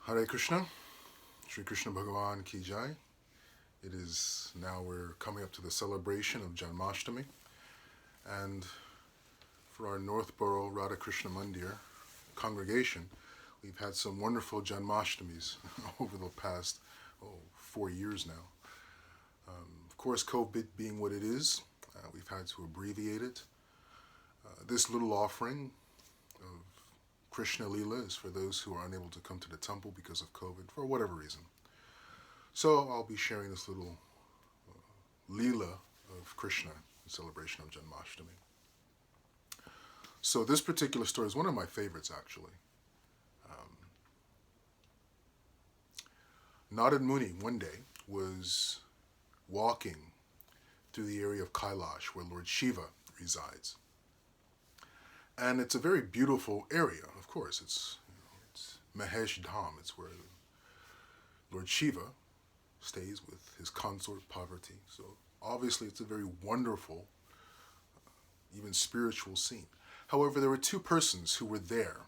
Hare Krishna, Sri Krishna Bhagavan Ki Jai. It is now we're coming up to the celebration of Janmastami, and for our Northborough Radha Krishna Mandir congregation, we've had some wonderful Janmashtamis over the past 4 years now. Of course, COVID being what it is, we've had to abbreviate it. This little offering of Krishna Lila is for those who are unable to come to the temple because of COVID for whatever reason. So I'll be sharing this little Lila of Krishna in celebration of Janmashtami. So this particular story is one of my favorites, actually. Narad Muni one day was walking through the area of Kailash where Lord Shiva resides. And it's a very beautiful area, of course. It's Mahesh Dham. It's where Lord Shiva stays with his consort Parvati. So obviously it's a very wonderful, even spiritual scene. However, there were two persons who were there,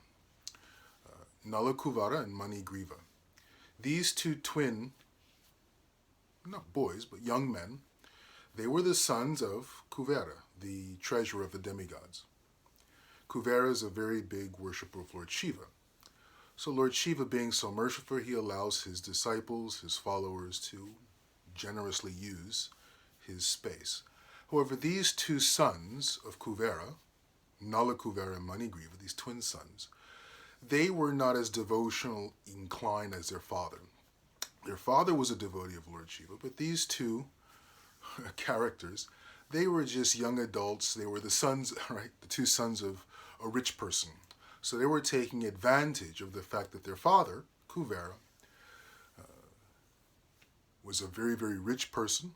Nalakuvara and Manigriva. These two twin, not boys, but young men, they were the sons of Kuvera, the treasurer of the demigods. Kuvera is a very big worshipper of Lord Shiva. So Lord Shiva, being so merciful, he allows his disciples, his followers, to generously use his space. However, these two sons of Kuvera, Nala Kuvera and Manigriva, these twin sons, they were not as devotional inclined as their father. Their father was a devotee of Lord Shiva, but these two characters, they were just young adults. They were the sons, right, the two sons of a rich person. So they were taking advantage of the fact that their father, Kuvera, was a very, very rich person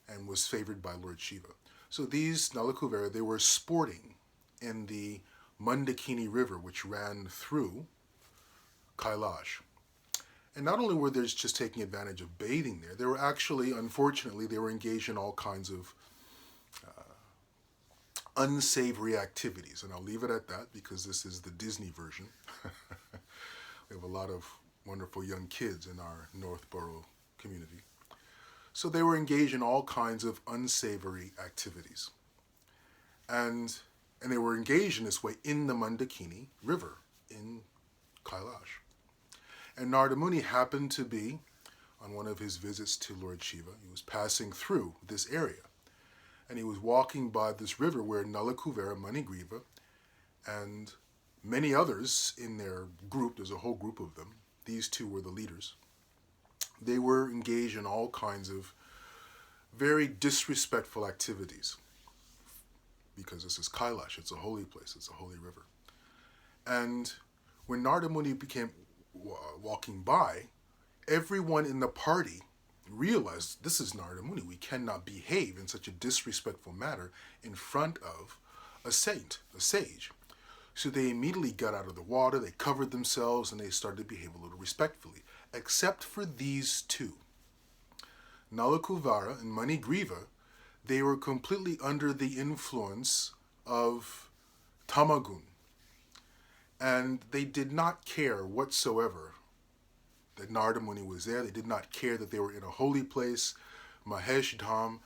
and was favored by Lord Shiva. So these Nala Kuvera, they were sporting in the Mandakini River, which ran through Kailash. And not only were they just taking advantage of bathing there, they were actually, unfortunately, they were engaged in all kinds of unsavory activities. And I'll leave it at that because this is the Disney version. We have a lot of wonderful young kids in our Northborough community. So they were engaged in all kinds of unsavory activities. And they were engaged in this way in the Mandakini River in Kailash. And Narada Muni happened to be on one of his visits to Lord Shiva. He was passing through this area. And he was walking by this river where Nalakuvera, Manigriva, and many others in their group, there's a whole group of them, these two were the leaders, they were engaged in all kinds of very disrespectful activities. Because this is Kailash, it's a holy place, it's a holy river. And when Narada Muni became walking by, everyone in the party realized this is Narada Muni. We cannot behave in such a disrespectful manner in front of a saint, a sage. So they immediately got out of the water, they covered themselves, and they started to behave a little respectfully, except for these two. Nalakuvara and Manigriva, they were completely under the influence of Tamagun. And they did not care whatsoever that Narada Muni was there. They did not care that they were in a holy place. Mahesh Dham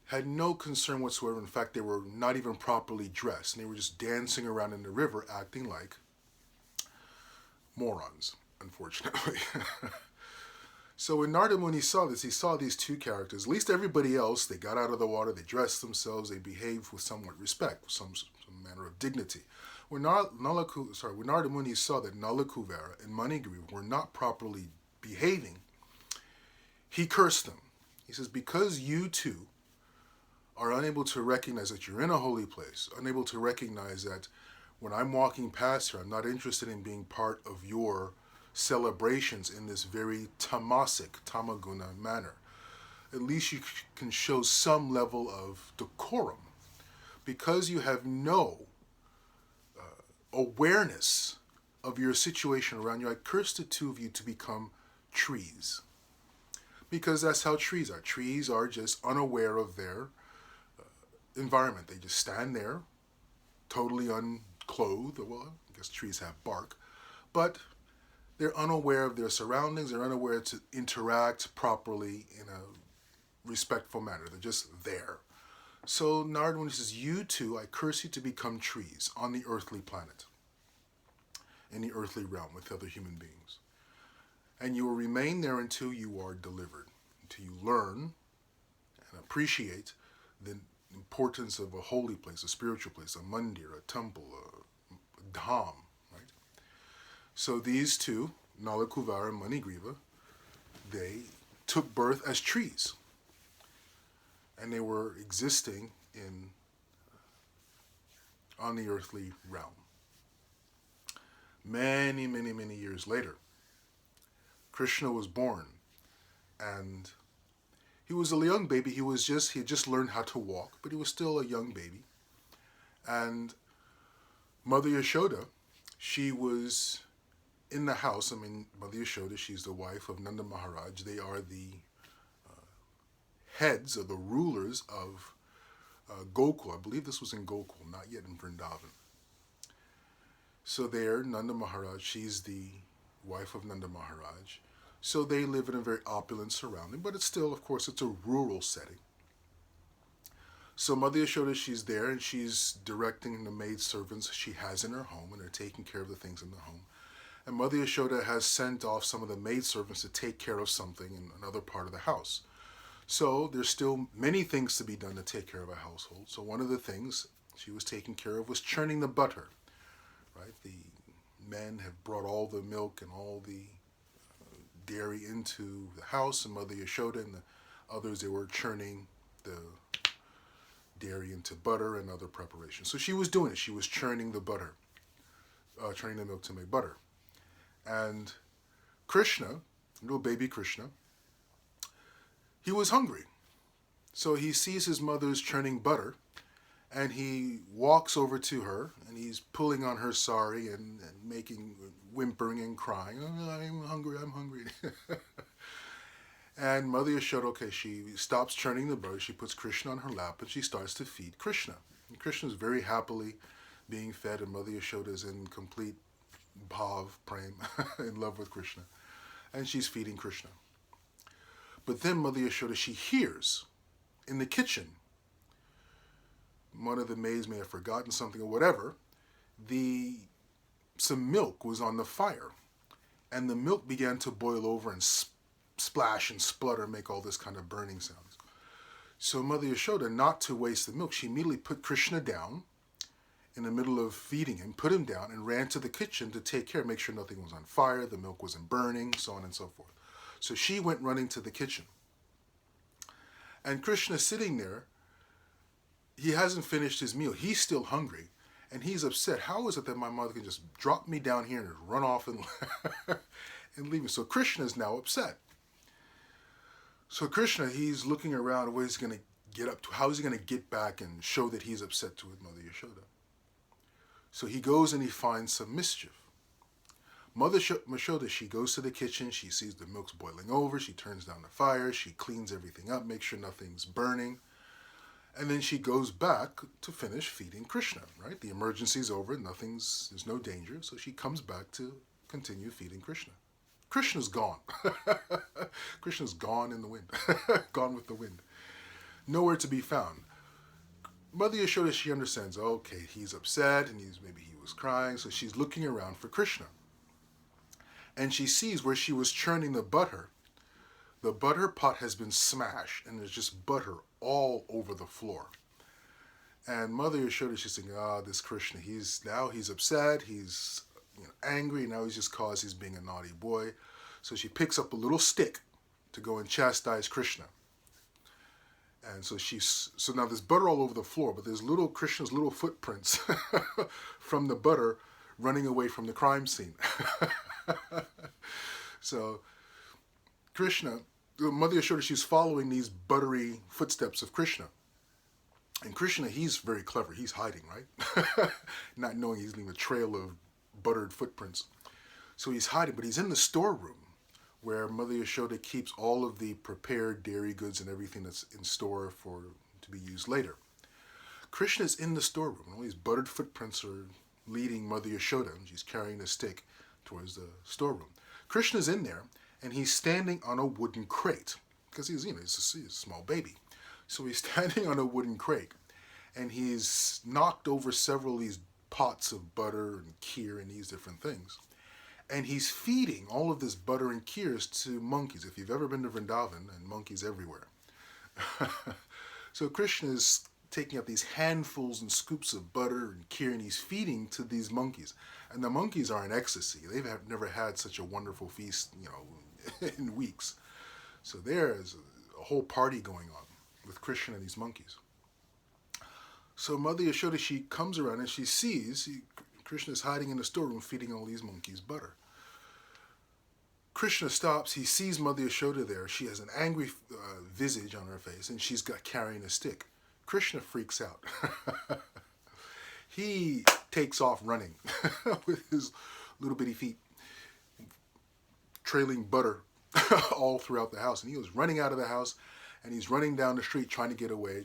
had no concern whatsoever. In fact, they were not even properly dressed. And they were just dancing around in the river acting like morons, unfortunately. So when Narada Muni saw this, he saw these two characters. At least everybody else, they got out of the water, they dressed themselves, they behaved with somewhat respect, with some manner of dignity. When Narada Muni saw that Nalakuvera and Manigriva were not properly behaving, he cursed them. He says, because you two are unable to recognize that you're in a holy place, unable to recognize that when I'm walking past here, I'm not interested in being part of your celebrations in this very tamasic, tamaguna manner. At least you can show some level of decorum. Because you have no awareness of your situation around you, I curse the two of you to become trees. Because that's how trees are. Trees are just unaware of their environment. They just stand there, totally unclothed. Well, I guess trees have bark. But They're unaware of their surroundings. They're unaware to interact properly in a respectful manner. They're just there. So Narada Muni says, you two, I curse you to become trees on the earthly planet, in the earthly realm with other human beings. And you will remain there until you are delivered, until you learn and appreciate the importance of a holy place, a spiritual place, a mandir, a temple, a dham, right? So these two, Nala Kuvara and Manigriva, they took birth as trees. And they were existing on the earthly realm. Many, many, many years later, Krishna was born, and he was a young baby. He had just learned how to walk, but he was still a young baby. And Mother Yashoda, she was in the house. I mean, Mother Yashoda, she's the wife of Nanda Maharaj. They are the heads or the rulers of Gokul. I believe this was in Gokul, not yet in Vrindavan. So there, Nanda Maharaj, she's the wife of Nanda Maharaj. So they live in a very opulent surrounding, but it's still, of course, it's a rural setting. So Mother Yashoda, she's there, and she's directing the maid servants she has in her home, and they're taking care of the things in the home. And Mother Yashoda has sent off some of the maid servants to take care of something in another part of the house. So there's still many things to be done to take care of a household. So one of the things she was taking care of was churning the butter, right? The men have brought all the milk and all the dairy into the house, and Mother Yashoda and the others, they were churning the dairy into butter and other preparations. So she was doing it. She was churning the butter, churning the milk to make butter. And Krishna, little baby Krishna, he was hungry. So he sees his mother's churning butter, and he walks over to her, and he's pulling on her sari and whimpering and crying, oh, I'm hungry. And Mother Yashoda, okay, she stops churning the butter, she puts Krishna on her lap, and she starts to feed Krishna. And Krishna's very happily being fed, and Mother Yashoda is in complete bhav, prem, in love with Krishna. And she's feeding Krishna. But then Mother Yashoda, she hears in the kitchen, one of the maids may have forgotten something or whatever, some milk was on the fire. And the milk began to boil over and splash and splutter, make all this kind of burning sounds. So Mother Yashoda, not to waste the milk, she immediately put Krishna down in the middle of feeding him, put him down, and ran to the kitchen to take care, make sure nothing was on fire, the milk wasn't burning, so on and so forth. So she went running to the kitchen. And Krishna sitting there, he hasn't finished his meal. He's still hungry. And he's upset. How is it that my mother can just drop me down here and run off and, and leave me? So Krishna is now upset. So Krishna, he's looking around what he's going to get up to. How is he going to get back and show that he's upset to his Mother Yashoda? So he goes and he finds some mischief. Mother Yashoda, she goes to the kitchen, she sees the milk's boiling over, she turns down the fire, she cleans everything up, makes sure nothing's burning, and then she goes back to finish feeding Krishna, right? The emergency's over, there's no danger, so she comes back to continue feeding Krishna. Krishna's gone. Krishna's gone in the wind, gone with the wind. Nowhere to be found. Mother Yashoda, she understands, okay, he's upset, and maybe he was crying, so she's looking around for Krishna. And she sees where she was churning the butter pot has been smashed, and there's just butter all over the floor. And Mother Yashoda, she's thinking, this Krishna, he's upset, he's angry, now he's being a naughty boy. So she picks up a little stick to go and chastise Krishna. And so now there's butter all over the floor, but there's Krishna's little footprints from the butter running away from the crime scene. So Krishna, Mother Yashoda, she's following these buttery footsteps of Krishna. And Krishna, he's very clever. He's hiding, right? Not knowing he's leaving a trail of buttered footprints. So he's hiding, but he's in the storeroom where Mother Yashoda keeps all of the prepared dairy goods and everything that's in store to be used later. Krishna's in the storeroom, and all these buttered footprints are leading Mother Yashoda, and she's carrying a stick towards the storeroom. Krishna's in there, and he's standing on a wooden crate because he's a small baby. So he's standing on a wooden crate, and he's knocked over several of these pots of butter and kheer and these different things. And he's feeding all of this butter and kheers to monkeys. If you've ever been to Vrindavan, and monkeys everywhere. So Krishna is taking up these handfuls and scoops of butter and kheer, and he's feeding to these monkeys. And the monkeys are in ecstasy. They've never had such a wonderful feast, in weeks. So there's a whole party going on with Krishna and these monkeys. So Mother Yashoda, she comes around and she sees Krishna is hiding in the storeroom feeding all these monkeys butter. Krishna stops. He sees Mother Yashoda there. She has an angry visage on her face, and she's carrying a stick. Krishna freaks out. He takes off running with his little bitty feet, trailing butter all throughout the house. And he was running out of the house, and he's running down the street trying to get away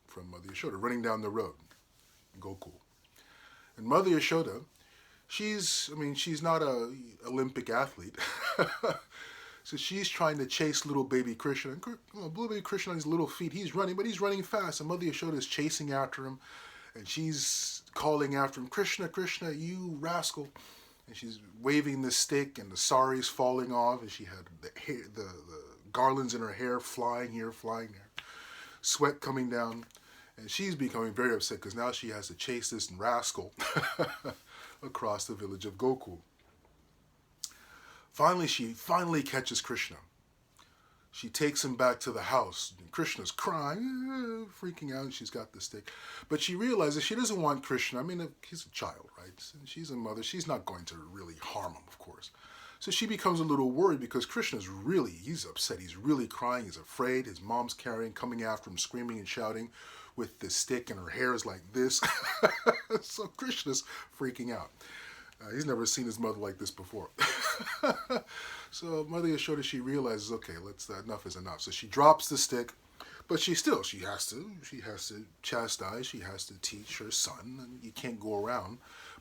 from Mother Yashoda, running down the road, Gokul. And Mother Yashoda, she's not a Olympic athlete. So she's trying to chase little baby Krishna. Little baby Krishna on his little feet, he's running, but he's running fast. And Mother Yashoda is chasing after him. And she's calling after him, Krishna, Krishna, you rascal. And she's waving the stick, and the sari's falling off. And she had the garlands in her hair flying here, flying there. Sweat coming down. And she's becoming very upset because now she has to chase this rascal across the village of Gokul. Finally, she catches Krishna. She takes him back to the house. And Krishna's crying, freaking out, and she's got the stick. But she realizes she doesn't want Krishna. He's a child, right? And she's a mother. She's not going to really harm him, of course. So she becomes a little worried because he's upset. He's really crying. He's afraid. His mom's coming after him, screaming and shouting with the stick, and her hair is like this. So Krishna's freaking out. He's never seen his mother like this before. So Mother Yashoda, she realizes, okay, enough is enough. So she drops the stick, but she has to chastise, she has to teach her son, and you can't go around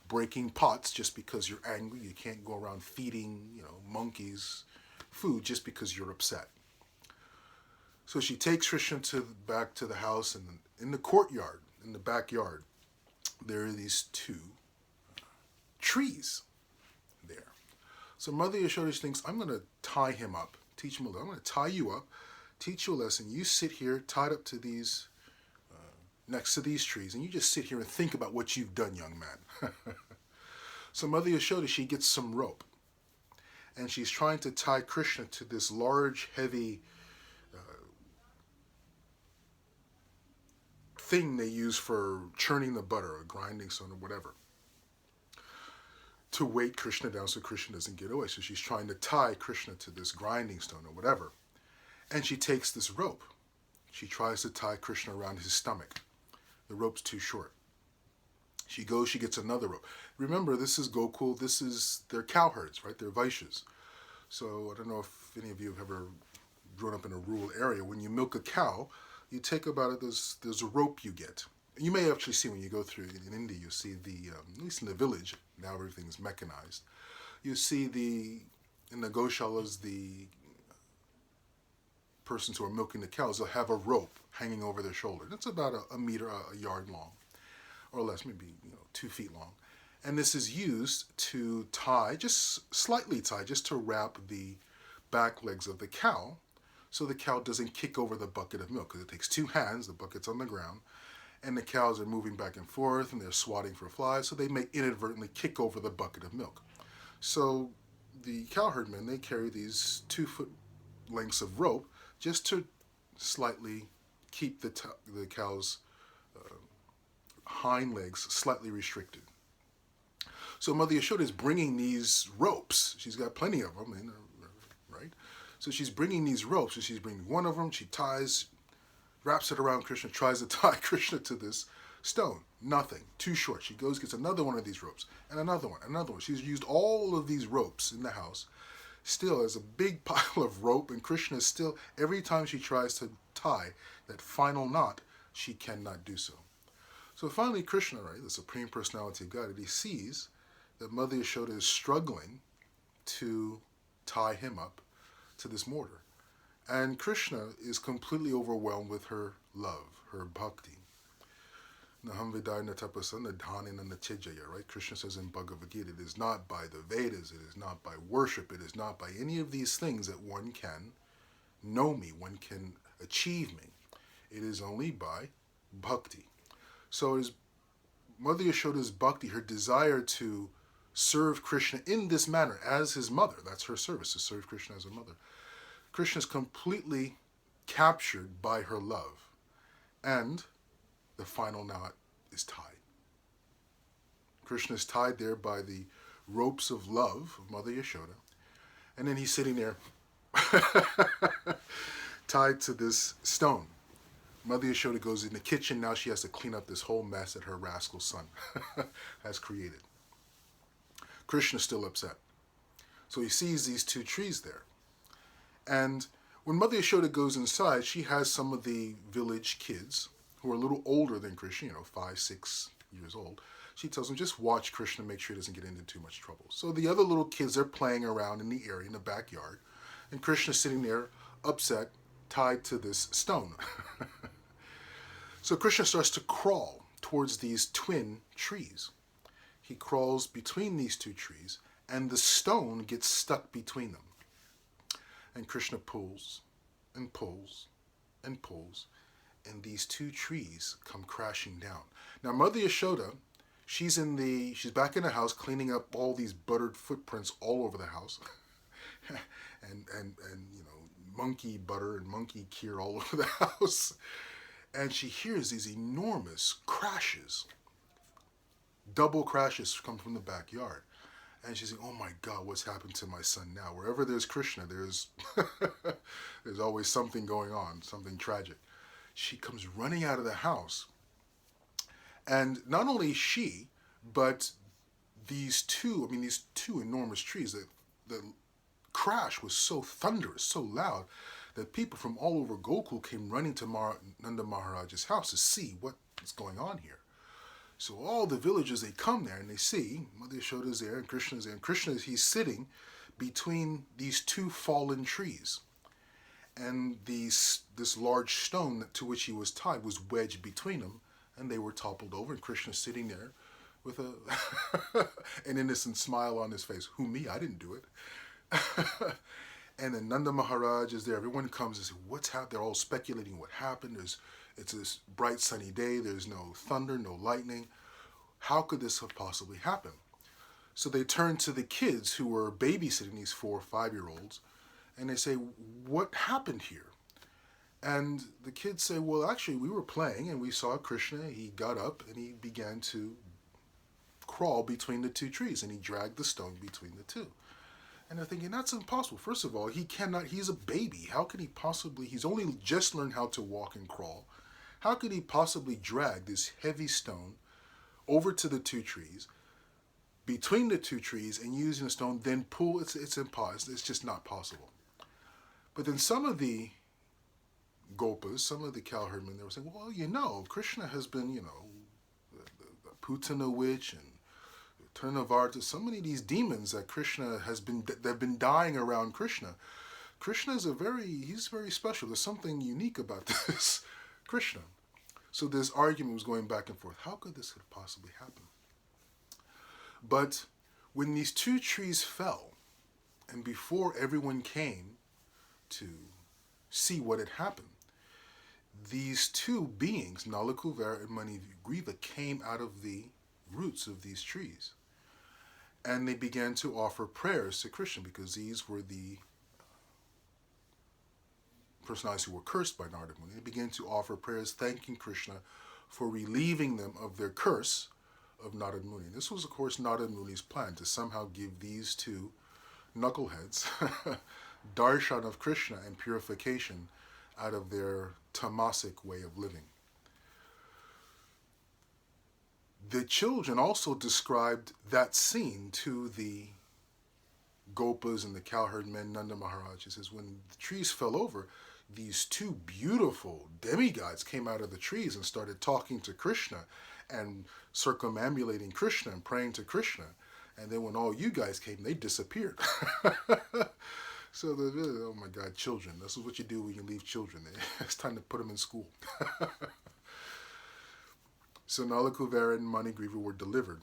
breaking pots just because you're angry. You can't go around feeding, monkeys food just because you're upset. So she takes Krishna back to the house, and in the courtyard, in the backyard, there are these two trees there. So Mother Yashoda thinks, I'm going to tie him up, teach him a lesson. I'm going to tie you up, teach you a lesson. You sit here tied up to these, next to these trees, and you just sit here and think about what you've done, young man. So Mother Yashoda, she gets some rope, and she's trying to tie Krishna to this large, heavy thing they use for churning the butter, a grinding stone or whatever, to weight Krishna down so Krishna doesn't get away. So she's trying to tie Krishna to this grinding stone or whatever. And she takes this rope. She tries to tie Krishna around his stomach. The rope's too short. She gets another rope. Remember, this is Gokul. They're cowherds, right? They're Vaishyas. So I don't know if any of you have ever grown up in a rural area. When you milk a cow, you take there's a rope you get. You may actually see when you go through in India, you see at least in the village, now everything's mechanized. You see in the goshalas, the persons who are milking the cows, they'll have a rope hanging over their shoulder. That's about a meter, a yard long, or less, maybe 2 feet long. And this is used to tie, just slightly tie, just to wrap the back legs of the cow, so the cow doesn't kick over the bucket of milk, because it takes 2 hands, the bucket's on the ground, and the cows are moving back and forth, and they're swatting for flies, so they may inadvertently kick over the bucket of milk. So the cowherdmen, they carry these 2-foot lengths of rope just to slightly keep the cow's hind legs slightly restricted. So Mother Yashoda is bringing these ropes. She's got plenty of them, right? So she's bringing these ropes. So she's bringing one of them. She wraps it around Krishna, tries to tie Krishna to this stone. Nothing. Too short. She gets another one of these ropes, and another one, another one. She's used all of these ropes in the house. Still, there's a big pile of rope, and Krishna is still, every time she tries to tie that final knot, she cannot do so. So finally, Krishna, right, the Supreme Personality of God, he sees that Mother Yashoda is struggling to tie him up to this mortar. And Krishna is completely overwhelmed with her love, her bhakti. Right? Krishna says in Bhagavad Gita, it is not by the Vedas, it is not by worship, it is not by any of these things that one can know me, one can achieve me. It is only by bhakti. So it is Mother Yashoda's bhakti, her desire to serve Krishna in this manner as his mother. That's her service, to serve Krishna as a mother. Krishna is completely captured by her love. And the final knot is tied. Krishna is tied there by the ropes of love of Mother Yashoda. And then he's sitting there tied to this stone. Mother Yashoda goes in the kitchen. Now she has to clean up this whole mess that her rascal son has created. Krishna's still upset. So he sees these two trees there. And when Mother Yashoda goes inside, she has some of the village kids who are a little older than Krishna, 5, 6 years old. She tells them, just watch Krishna, make sure he doesn't get into too much trouble. So the other little kids are playing around in the area, in the backyard. And Krishna's sitting there, upset, tied to this stone. So Krishna starts to crawl towards these twin trees. He crawls between these two trees, and the stone gets stuck between them. And Krishna pulls and pulls and pulls, and these two trees come crashing down. Now Mother Yashoda, she's back in the house cleaning up all these buttered footprints all over the house. and monkey butter and monkey kheer all over the house. And she hears these enormous crashes. Double crashes come from the backyard. And she's like, oh my God, what's happened to my son now? Wherever there's Krishna, there's always something going on, something tragic. She comes running out of the house. And not only she, but these two enormous trees, the crash was so thunderous, so loud, that people from all over Gokul came running to Nanda Maharaj's house to see what is going on here. So all the villagers, they come there and they see Mother Yashoda's there and Krishna's there. And Krishna, he's sitting between these two fallen trees. And this large stone to which he was tied was wedged between them, and they were toppled over. And Krishna's sitting there with an innocent smile on his face. Who, me? I didn't do it. And then Nanda Maharaj is there. Everyone comes and says, what's happened? They're all speculating what happened. It's this bright sunny day. There's no thunder, no lightning. How could this have possibly happened? So they turn to the kids who were babysitting these 4 or 5-year-olds, and they say, what happened here? And the kids say, well, actually, we were playing, and we saw Krishna. He got up, and he began to crawl between the two trees, and he dragged the stone between the two. And they're thinking, that's impossible. First of all, he's a baby. How could he possibly, he's only just learned how to walk and crawl. How could he possibly drag this heavy stone over to the two trees, between the two trees, and using the stone, then pull? It's impossible. It's just not possible. But then some of the Gopas, some of the cow herdmen, they were saying, well, Krishna has been, the Putana witch and Turnavarta, so many of these demons that Krishna they've been dying around Krishna. Krishna is he's very special. There's something unique about this Krishna. So this argument was going back and forth. How could this have possibly happened? But when these two trees fell, and before everyone came to see what had happened, these two beings, Nalakuvara and Manigriva, came out of the roots of these trees. And they began to offer prayers to Krishna, because these were the personalities who were cursed by Narada Muni. They began to offer prayers thanking Krishna for relieving them of their curse of Narada Muni. This was, of course, Narada Muni's plan, to somehow give these two knuckleheads darshan of Krishna and purification out of their tamasic way of living. The children also described that scene to the Gopas and the cowherd men, Nanda Maharaj. He says, when the trees fell over, these two beautiful demigods came out of the trees and started talking to Krishna and circumambulating Krishna and praying to Krishna. And then when all you guys came, they disappeared. So oh my God, children. This is what you do when you leave children. It's time to put them in school. So Nala Kuvera and Manigriva were delivered.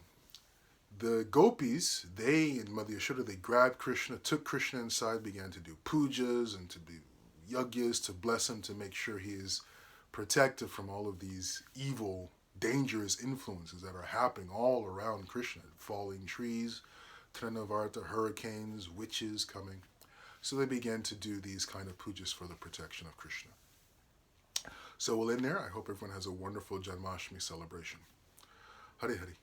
The gopis, they and Mother Yashoda, they grabbed Krishna, took Krishna inside, began to do pujas and to do yagyas to bless him, to make sure he is protected from all of these evil, dangerous influences that are happening all around Krishna. Falling trees, Trinavarta, hurricanes, witches coming. So they began to do these kind of pujas for the protection of Krishna. So we'll end there. I hope everyone has a wonderful Janmashtami celebration. Hari Hari.